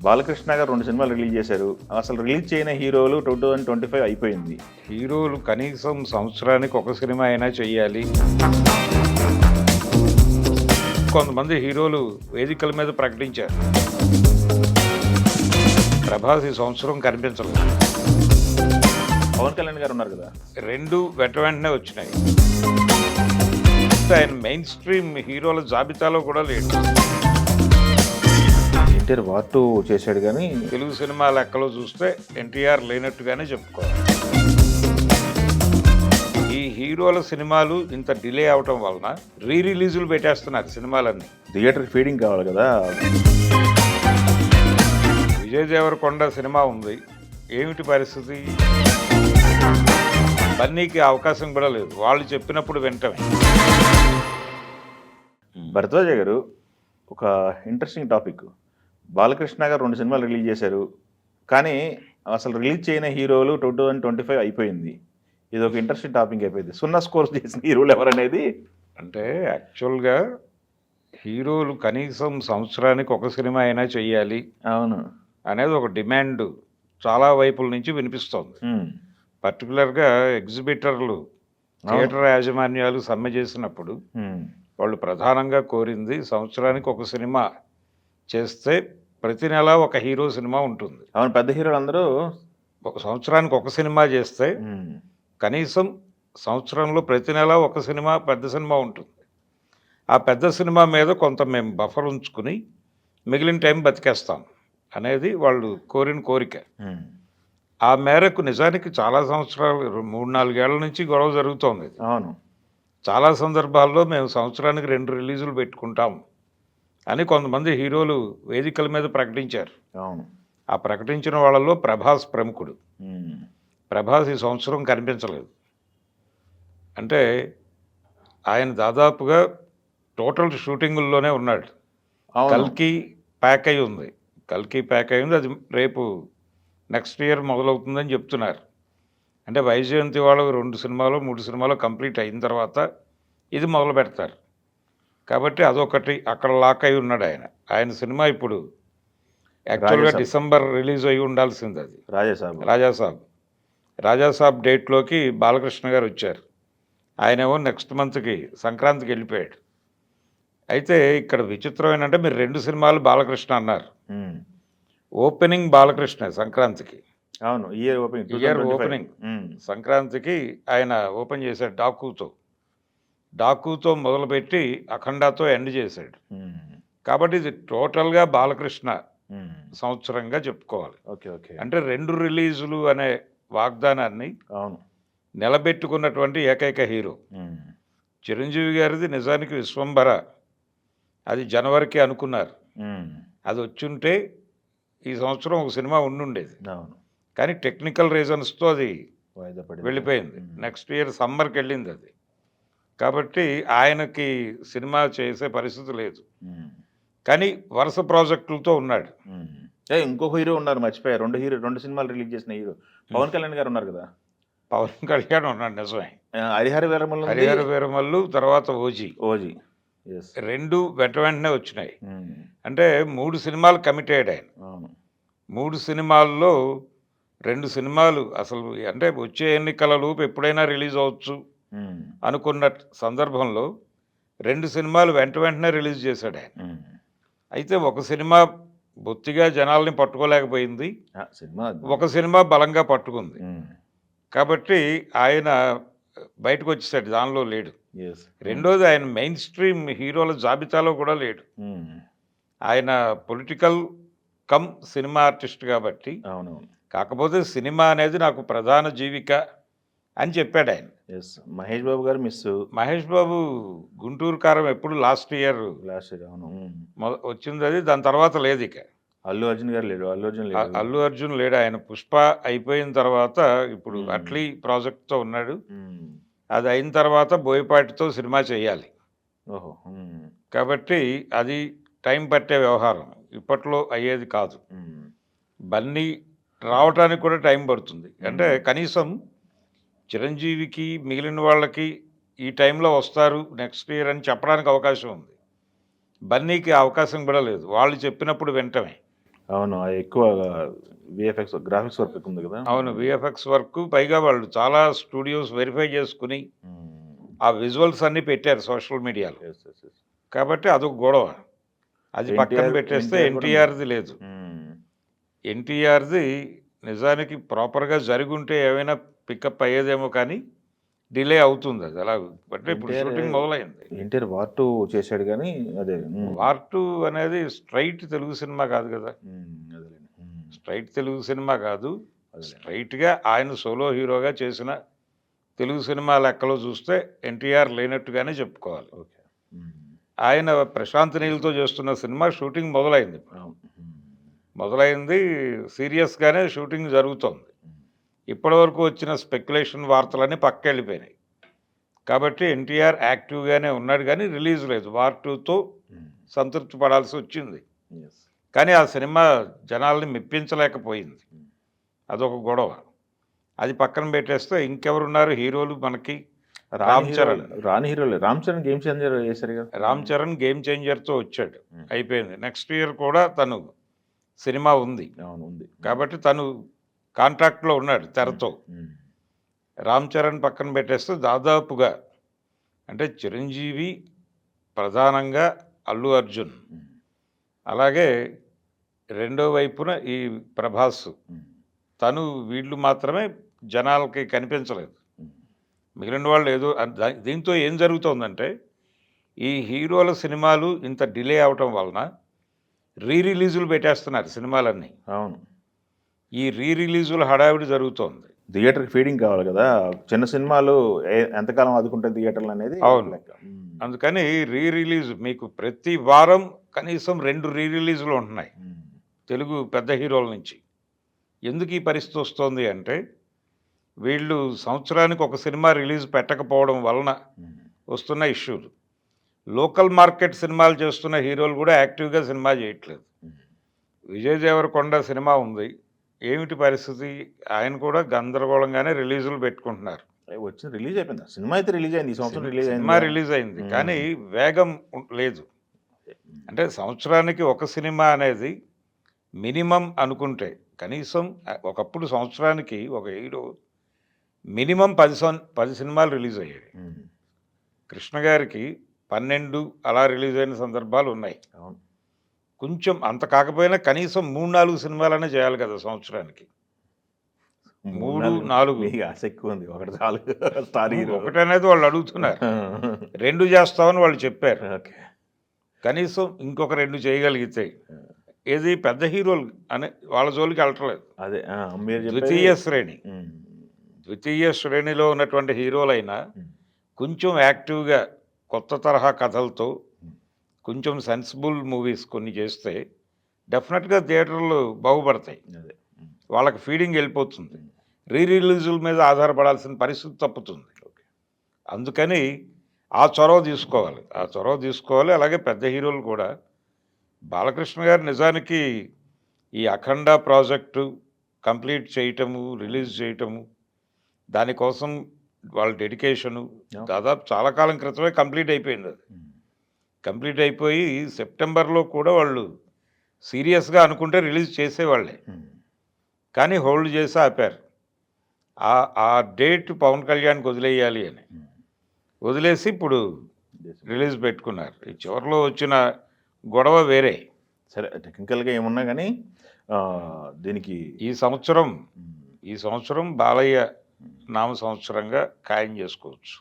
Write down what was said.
బాలకృష్ణ గారు 2 సినిమాలు రిలీజ్ చేశారు. అసలు రిలీజ్ చేయని హీరోలు 2025 అయిపోయింది. హీరోలు కనీసం సంవత్సరానికి ఒక సినిమా అయినా చెయ్యాలి. కొంతమంది హీరోలు వేదికల మీద ప్రకటించారు. ప్రభాస్ ఈ సంవత్సరం కనిపించలేదు. పవన్ కళ్యాణ్ గారు ఉన్నారు కదా! 2 వెంటనే వచ్చినాయి. ఆయన మెయిన్ స్ట్రీమ్ హీరోల జాబితాలో కూడా లేడు. ఎన్టీఆర్ వార్ 2 చేశాడు కానీ తెలుగు సినిమా లెక్కలో చూస్తే ఎన్టీఆర్ లేనట్టుగానే చెప్పుకోవాలి. ఈ హీరోల సినిమాలు ఇంత డిలే అవటం వలన రిలీజులు పెట్టేస్తున్నారు సినిమాలన్నీ. థియేటర్కి ఫీడింగ్ కావాలి కదా! విజయ్ దేవరకొండ సినిమా ఉంది, ఏమిటి పరిస్థితి? బన్నీకి అవకాశం కూడా లేదు, వాళ్ళు చెప్పినప్పుడు వింటమే. భరద్వాజ గారు ఒక ఇంట్రెస్టింగ్ టాపిక్. బాలకృష్ణ గారు 2 సినిమాలు రిలీజ్ చేశారు. కానీ అసలు రిలీజ్ చేయని హీరోలు 2025 అయిపోయింది. ఇది ఒక ఇంట్రెస్టింగ్ టాపిక్ అయిపోయింది. 0 స్కోర్స్ చేసిన హీరోలు ఎవరనేది. అంటే యాక్చువల్గా హీరోలు కనీసం సంవత్సరానికి ఒక సినిమా అయినా చెయ్యాలి అవును అనేది ఒక డిమాండ్ చాలా వైపుల నుంచి వినిపిస్తోంది. పర్టికులర్గా ఎగ్జిబిటర్లు, థియేటర్ యాజమాన్యాలు సమ్మె చేసినప్పుడు వాళ్ళు ప్రధానంగా కోరింది సంవత్సరానికి ఒక సినిమా చేస్తే ప్రతి నెల ఒక హీరో సినిమా ఉంటుంది. అవును, పెద్ద హీరోలు అందరూ ఒక సంవత్సరానికి ఒక సినిమా చేస్తే కనీసం సంవత్సరంలో ప్రతి నెల ఒక సినిమా, పెద్ద సినిమా ఉంటుంది. ఆ పెద్ద సినిమా మీద కొంత మేము బఫర్ ఉంచుకుని మిగిలిన టైం బతికేస్తాం అనేది వాళ్ళు కోరిన కోరిక. ఆ మేరకు నిజానికి చాలా సంవత్సరాలు 3-4 ఏళ్ల నుంచి గొడవ జరుగుతోంది. అవును, చాలా సందర్భాల్లో మేము సంవత్సరానికి 2 రిలీజులు పెట్టుకుంటాం అని కొంతమంది హీరోలు వేదికల మీద ప్రకటించారు. అవును, ఆ ప్రకటించిన వాళ్ళలో ప్రభాస్ ప్రముఖుడు. ప్రభాస్ ఈ సంవత్సరం కనిపించలేదు. అంటే ఆయన దాదాపుగా టోటల్ షూటింగుల్లోనే ఉన్నాడు. కల్కి ప్యాక్ అయి ఉంది. అది రేపు నెక్స్ట్ ఇయర్ మొదలవుతుందని చెప్తున్నారు. అంటే వైజయంతి వాళ్ళు 2 సినిమాలు 3 సినిమాలు కంప్లీట్ అయిన తర్వాత ఇది మొదలు పెడతారు. కాబట్టి అదొకటి అక్కడ లాక్ అయి ఉన్నాడు ఆయన సినిమా. ఇప్పుడు యాక్చువల్గా డిసెంబర్ రిలీజ్ అయి ఉండాల్సింది అది. రాజాసాబ్ డేట్లోకి బాలకృష్ణ గారు వచ్చారు. ఆయనేమో నెక్స్ట్ మంత్కి సంక్రాంతికి వెళ్ళిపోయాడు. అయితే ఇక్కడ విచిత్రం ఏంటంటే మీరు 2 సినిమాలు బాలకృష్ణ అన్నారు. ఓపెనింగ్ బాలకృష్ణ సంక్రాంతికి. అవును, ఇయర్ ఓపెనింగ్ సంక్రాంతికి ఆయన ఓపెన్ చేశాడు డాకుతో మొదలుపెట్టి అఖండాతో ఎండ్ చేశాడు. కాబట్టి ఇది టోటల్గా బాలకృష్ణ సంవత్సరంగా చెప్పుకోవాలి. అంటే 2 రిలీజులు అనే వాగ్దానాన్ని నిలబెట్టుకున్నటువంటి ఏకైక హీరో చిరంజీవి గారిది. నిజానికి విశ్వంభర అది జనవరికి అనుకున్నారు. అది వచ్చుంటే ఈ సంవత్సరం ఒక సినిమా ఉండుండేది. కానీ టెక్నికల్ రీజన్స్తో అది వెళ్ళిపోయింది. నెక్స్ట్ ఇయర్ సమ్మర్కి వెళ్ళింది అది. కాబట్టి ఆయనకి సినిమా చేసే పరిస్థితి లేదు. కానీ వరుస ప్రాజెక్టులతో ఉన్నాడు. ఇంకొక హీరో ఉన్నారు, మర్చిపోయారు. 2 సినిమాలు రిలీజ్ చేసిన హీరో పవన్ కళ్యాణ్ గారు ఉన్నారు కదా! పవన్ కళ్యాణ్ ఉన్నాడు, నిజమే. హరిహర వీరమల్లు తర్వాత ఓజీ 2 వెంటనే వచ్చినాయి. అంటే 3 సినిమాలు కమిట్ అయ్యాడు ఆయన. 3 సినిమాల్లో 2 సినిమాలు అసలు అంటే వచ్చే ఎన్నికల లోపు ఎప్పుడైనా రిలీజ్ అవ్వచ్చు అనుకున్న సందర్భంలో 2 సినిమాలు వెంటనే రిలీజ్ చేశాడు ఆయన. అయితే ఒక సినిమా బొత్తిగా జనాల్ని పట్టుకోలేకపోయింది, ఒక సినిమా బలంగా పట్టుకుంది. కాబట్టి ఆయన బయటకు వచ్చేసాడు, దానిలో లేడు. రెండోది ఆయన మెయిన్ స్ట్రీమ్ హీరోల జాబితాలో కూడా లేడు. ఆయన పొలిటికల్ కమ్ సినిమా ఆర్టిస్ట్ కాబట్టి. కాకపోతే సినిమా అనేది నాకు ప్రధాన జీవిక అని చెప్పాడు ఆయన. మహేష్ బాబు గారు మహేష్ బాబు గుంటూరు కారం ఎప్పుడు లాస్ట్ ఇయర్ వచ్చింది అది. దాని తర్వాత లేదు. ఇక అల్లు అర్జున్ లేడు. ఆయన పుష్ప అయిపోయిన తర్వాత ఇప్పుడు అట్లీ ప్రాజెక్ట్తో ఉన్నాడు. అది అయిన తర్వాత బోయపాటితో సినిమా చేయాలి. కాబట్టి అది టైం పట్టే వ్యవహారం, ఇప్పట్లో అయ్యేది కాదు. బన్నీ రావటానికి కూడా టైం పడుతుంది. అంటే కనీసం చిరంజీవికి మిగిలిన వాళ్ళకి ఈ టైంలో వస్తారు నెక్స్ట్ ఇయర్ అని చెప్పడానికి అవకాశం ఉంది. బన్నీకి అవకాశం కూడా లేదు, వాళ్ళు చెప్పినప్పుడు వింటమే. అవును. ఎక్కువ విఎఫ్ఎక్స్ గ్రాఫిక్స్ వర్క్ ఎక్కువ ఉంది కదా! అవును. విఎఫ్ఎక్స్ వర్క్ పైగా వాళ్ళు చాలా స్టూడియోస్ వెరిఫై చేసుకుని, ఆ విజువల్స్ అన్నీ పెట్టారు సోషల్ మీడియాలో. యెస్. యెస్. యెస్. కాబట్టి అదొక గొడవ. అది పక్కన పెట్టేస్తే కూడా ఎన్టీఆర్‌ది లేదు. హ్మ్. ఎన్టీఆర్‌ది నిజానికి ప్రాపర్‌గా జరిగుంటే ఏమైనా పికప్ అయ్యేదేమో కానీ, డిలే అవుతుంది అది అలా. అంటే ఇప్పుడు ఎన్టీఆర్ షూటింగ్ మొదలైంది. ఎన్టీఆర్ వార్ 2 చేశాడు గానీ అదే. వార్ 2 అనేది స్ట్రెయిట్ తెలుగు సినిమా కాదు కదా! అదేలెండి. స్ట్రెయిట్ తెలుగు సినిమా కాదు. అదేలెండి. స్ట్రెయిట్‌గా ఆయన సోలో హీరోగా చేసిన తెలుగు సినిమా లెక్కలో చూస్తే ఎన్టీఆర్ లేనట్టుగానే చెప్పుకోవాలి. ఓకే. హ్మ్. ఆయన ప్రశాంత్ నీల్‌తో చేస్తున్న సినిమా షూటింగ్ మొదలైంది. అవును. మొదలైంది సీరియస్‌గానే షూటింగ్ జరుగుతోంది. ఇప్పటివరకు వచ్చిన స్పెక్యులేషన్ వార్తలన్నీ పక్కకెళ్ళిపోయినాయి. కాబట్టి ఎన్టీఆర్ యాక్టివ్‌గానే ఉన్నాడు గానీ రిలీజ్ లేదు. వార్ 2తో సంతృప్తి పడాల్సి వచ్చింది. యెస్. కానీ ఆ సినిమా జనాల్ని మెప్పించలేకపోయింది. అదొక గొడవ. అది పక్కన పెట్టేస్తే ఇంకెవరున్నారు హీరోలు మనకి? రామ్ చరణ్. రాని హీరోలే. రామ్ చరణ్ గేమ్ చేంజర్ చేశారు కదా! రామ్ చరణ్ గేమ్ చేంజర్‌తో వచ్చాడు. అయిపోయింది. నెక్స్ట్ ఇయర్ కూడా తను సినిమా ఉంది. అవును. ఉంది. కాబట్టి తను కాంట్రాక్ట్‌లో ఉన్నాడు తెరతో. హ్మ్. రామ్ చరణ్ పక్కన పెట్టేస్తే దాదాపుగా అంటే చిరంజీవి ప్రధానంగా అల్లు అర్జున్. అలాగే రెండో వైపున ఈ ప్రభాస్. తను వీళ్ళు మాత్రమే జనాలకి కనిపించలేదు. మిగిలిన వాళ్ళు ఏదో దీంతో ఏం జరుగుతోందంటే ఈ హీరోల సినిమాలు ఇంత డిలే అవటం వలన రిలీజులు పెట్టేస్తున్నారు సినిమాలన్నీ. అవును. ఈ రిలీజుల హడావిడి జరుగుతోంది. థియేటర్‌కి ఫీడింగ్ కావాలి కదా! చిన్న సినిమాలు ఎంతకాలం ఆదుకుంటాయి థియేటర్లు అనేది అవును. లెక్క. అందుకని రిలీజ్ మీకు ప్రతి వారం కనీసం 2 రిలీజులు ఉంటున్నాయి తెలుగు పెద్ద హీరోల నుంచి. ఎందుకు ఈ పరిస్థితి వస్తోంది అంటే వీళ్ళు సంవత్సరానికి ఒక సినిమా రిలీజ్ పెట్టకపోవడం వలన వస్తున్న ఇష్యూలు. లోకల్ మార్కెట్ సినిమాలు చేస్తున్న హీరోలు కూడా యాక్టివ్‌గా సినిమా చేయట్లేదు. విజయ్ దేవరకొండ సినిమా ఉంది. ఏమిటి పరిస్థితి? ఆయన కూడా గందరగోళంగానే రిలీజులు పెట్టుకుంటున్నారు. రిలీజ్ అయిపోయిందా? సినిమా అయితే రిలీజ్ అయింది. ఈ సంవత్సరం రిలీజ్ అయింది. సినిమా రిలీజ్ అయింది. కానీ వేగం లేదు. అంటే సంవత్సరానికి ఒక సినిమా అనేది మినిమమ్ అనుకుంటే కనీసం ఒకప్పుడు సంవత్సరానికి ఒక హీరో మినిమమ్ 10 సినిమాలు రిలీజ్ అయ్యేవి. కృష్ణ గారికి 12 అలా రిలీజ్ అయిన సందర్భాలు ఉన్నాయి. కొంచెం అంత కాకపోయినా కనీసం 3-4 సినిమాలనే చేయాలి కదా సంవత్సరానికి. 3-4 మీకు ఆశ ఎక్కువ ఉంది. ఒకటి చాలు స్టార్ హీరో. ఒకటనేది వాళ్ళు అడుగుతున్నారు. 2 చేస్తామని వాళ్ళు చెప్పారు. ఓకే. కనీసం ఇంకొక 2 చేయగలిగితే ఏది పెద్ద హీరోలు అనే వాళ్ళ జోలికి వెళ్ళట్లేదు. అదే మీరు ద్వితీయ శ్రేణి. ద్వితీయ శ్రేణిలో ఉన్నటువంటి హీరోలైనా కొంచెం యాక్టివ్గా కొత్త తరహా కథలతో కొంచెం సెన్సిబుల్ మూవీస్ కొన్ని చేస్తే డెఫినెట్గా థియేటర్లు బాగుపడతాయి. వాళ్ళకి ఫీడింగ్ వెళ్ళిపోతుంది. రిలీజుల మీద ఆధారపడాల్సిన పరిస్థితి తప్పుతుంది. అందుకని ఆ చొరవ తీసుకోవాలి. అలాగే పెద్ద హీరోలు కూడా బాలకృష్ణ గారు నిజానికి ఈ అఖండ ప్రాజెక్టు కంప్లీట్ చేయటము, రిలీజ్ చేయటము, దానికోసం వాళ్ళ డెడికేషను దాదాపు చాలా కాలం క్రితమే కంప్లీట్ అయిపోయింది. అది కంప్లీట్ అయిపోయి సెప్టెంబర్లో కూడా వాళ్ళు సీరియస్గా అనుకుంటే రిలీజ్ చేసేవాళ్ళే. కానీ హోల్డ్ చేసి ఆపారు. ఆ డేట్ పవన్ కళ్యాణ్కి వదిలేయాలి అని వదిలేసి ఇప్పుడు రిలీజ్ పెట్టుకున్నారు. ఈ చివరిలో వచ్చిన గొడవ వేరే. సరే, టెక్నికల్గా ఏమున్నా కానీ దీనికి ఈ సంవత్సరం బాలయ్య నామ సంవత్సరంగా ఖాయం చేసుకోవచ్చు.